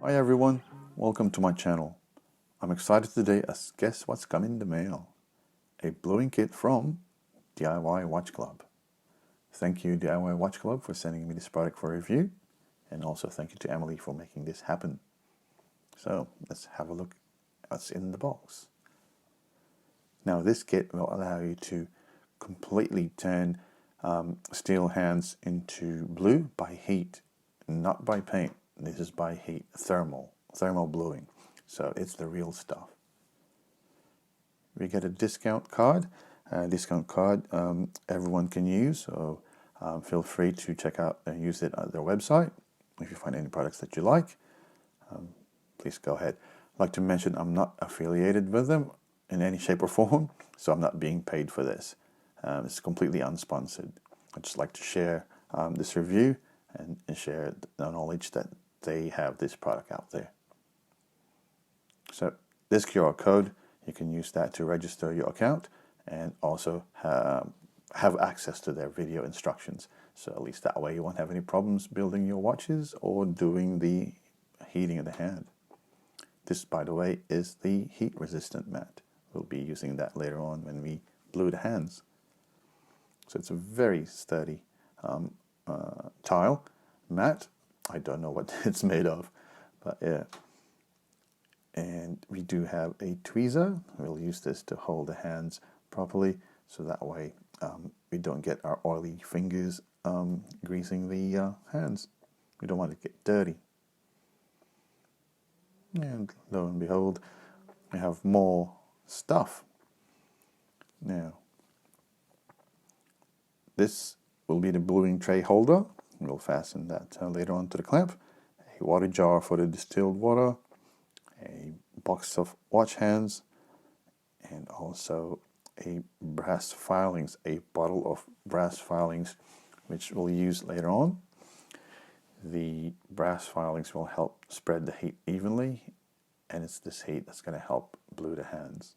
Hi everyone, welcome to my channel. I'm excited today as guess what's come in the mail? A bluing kit from DIY Watch Club. Thank you DIY Watch Club for sending me this product for review, and also thank you to Emily for making this happen. So let's have a look at what's in the box. Now this kit will allow you to completely turn steel hands into blue by heat, not by paint. This is by heat, thermal bluing. So it's the real stuff. We get a discount card. Everyone can use, so feel free to check out and use it at their website. If you find any products that you like, please go ahead. I'd like to mention I'm not affiliated with them in any shape or form, so I'm not being paid for this. It's completely unsponsored. I'd just like to share this review and share the knowledge that they have this product out there. So this QR code, you can use that to register your account and also have access to their video instructions. So at least that way you won't have any problems building your watches or doing the heating of the hand. This, by the way, is the heat resistant mat. We'll be using that later on when we blue the hands. So it's a very sturdy tile mat. I don't know what it's made of, but yeah. And we do have a tweezer. We'll use this to hold the hands properly, so that way we don't get our oily fingers greasing the hands. We don't want to get dirty. And lo and behold, we have more stuff. Now, this will be the bluing tray holder. We'll fasten that later on to the clamp. A water jar for the distilled water, a box of watch hands, and also a brass filings, a bottle of brass filings, which we'll use later on. The brass filings will help spread the heat evenly, and it's this heat that's going to help blue the hands.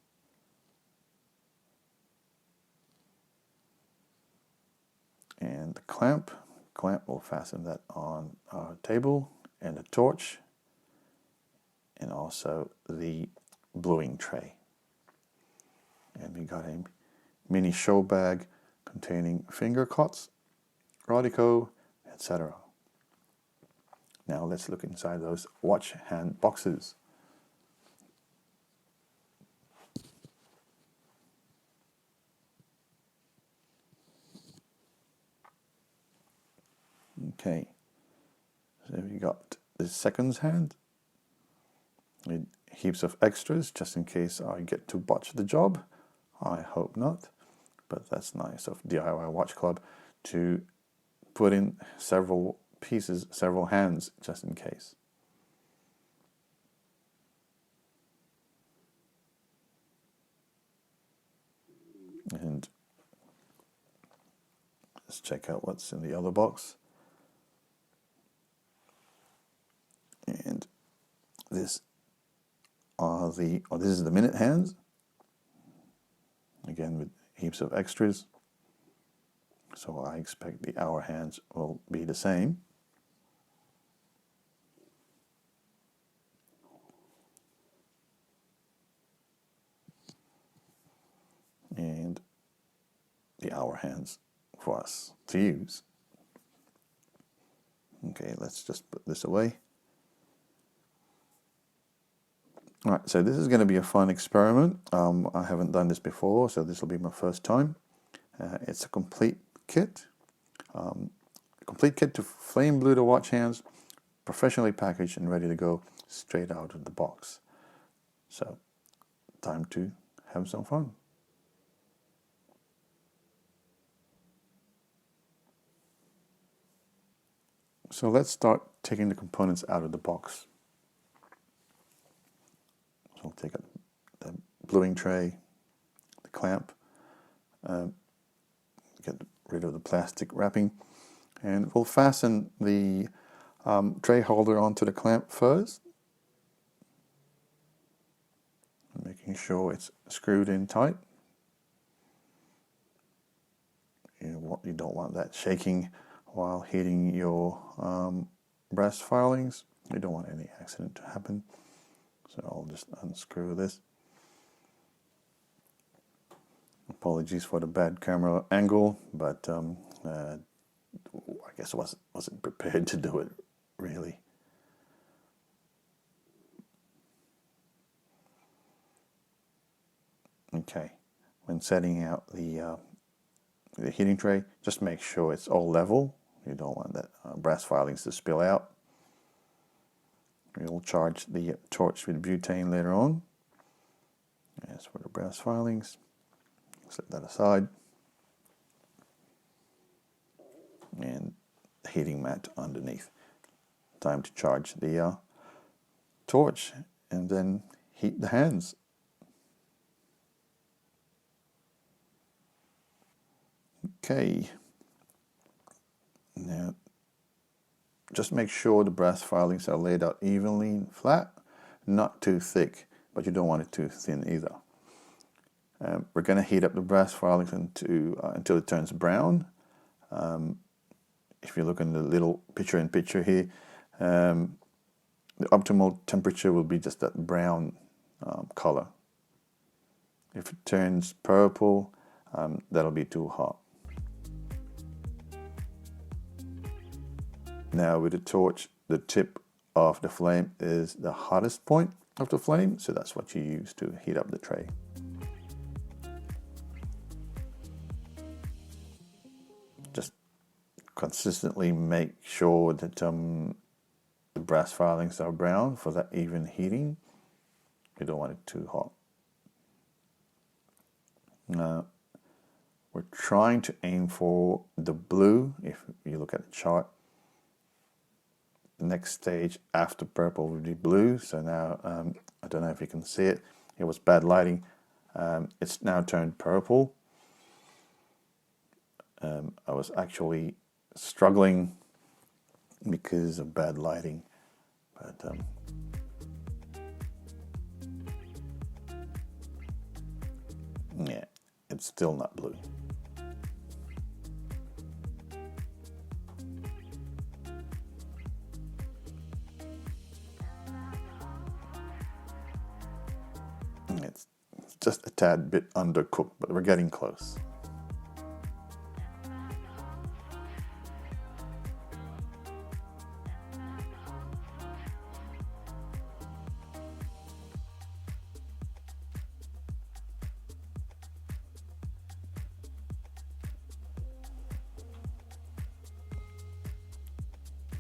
And the clamp will fasten that on our table, and the torch, and also the bluing tray. And we got a mini show bag containing finger cots, Rodico, etc. Now let's look inside those watch hand boxes. Okay, so we got the seconds hand with heaps of extras just in case I get to botch the job. I hope not, but that's nice of DIY Watch Club to put in several pieces, several hands, just in case. And let's check out what's in the other box. And this is the minute hands, again with heaps of extras. So I expect the hour hands will be the same. And the hour hands for us to use. Okay, let's just put this away. All right, so this is going to be a fun experiment. I haven't done this before, so this will be my first time. It's a complete kit. Complete kit to flame blue the watch hands, professionally packaged and ready to go straight out of the box. So, time to have some fun. So let's start taking the components out of the box. So I'll take the bluing tray, the clamp, get rid of the plastic wrapping, and we'll fasten the tray holder onto the clamp first, making sure it's screwed in tight. You don't want that shaking while heating your brass filings. We don't want any accident to happen. So I'll just unscrew this. Apologies for the bad camera angle, but I guess I wasn't prepared to do it, really. Okay, when setting out the heating tray, just make sure it's all level. You don't want that brass filings to spill out. We'll charge the torch with butane later on. As for the brass filings, set that aside. And the heating mat underneath. Time to charge the torch and then heat the hands. Okay. Now, just make sure the brass filings are laid out evenly and flat, not too thick, but you don't want it too thin either. We're going to heat up the brass filings until it turns brown. If you look in the little picture-in-picture here, the optimal temperature will be just that brown color. If it turns purple, that'll be too hot. Now with the torch, the tip of the flame is the hottest point of the flame, so that's what you use to heat up the tray. Just consistently make sure that the brass filings are brown for that even heating. You don't want it too hot. We're trying to aim for the blue. If you look at the chart, the next stage after purple would be blue. So now, I don't know if you can see it. It was bad lighting. It's now turned purple. I was actually struggling because of bad lighting, but yeah, it's still not blue. It's just a tad bit undercooked, but we're getting close.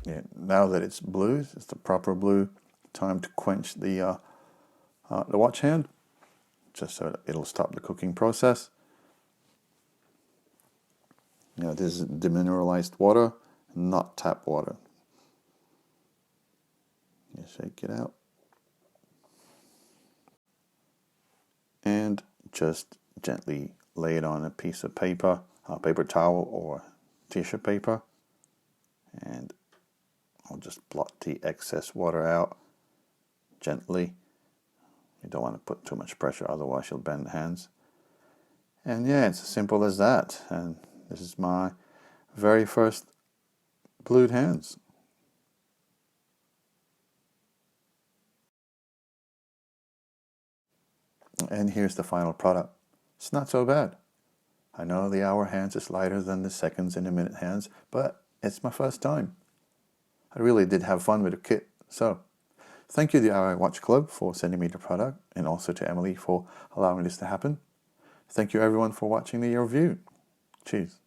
Yeah, now that it's blue, it's the proper blue, time to quench the watch hand, just so that it'll stop the cooking process. Now this is demineralized water, not tap water. You shake it out. And just gently lay it on a piece of paper, a paper towel or tissue paper. And I'll just blot the excess water out gently. You don't want to put too much pressure, otherwise you'll bend the hands. And yeah, it's as simple as that. And this is my very first blued hands. And here's the final product. It's not so bad. I know the hour hands is lighter than the seconds and the minute hands, but it's my first time. I really did have fun with the kit. So, thank you DIY Watch Club for sending me the product, and also to Emily for allowing this to happen. Thank you everyone for watching the review. Cheers.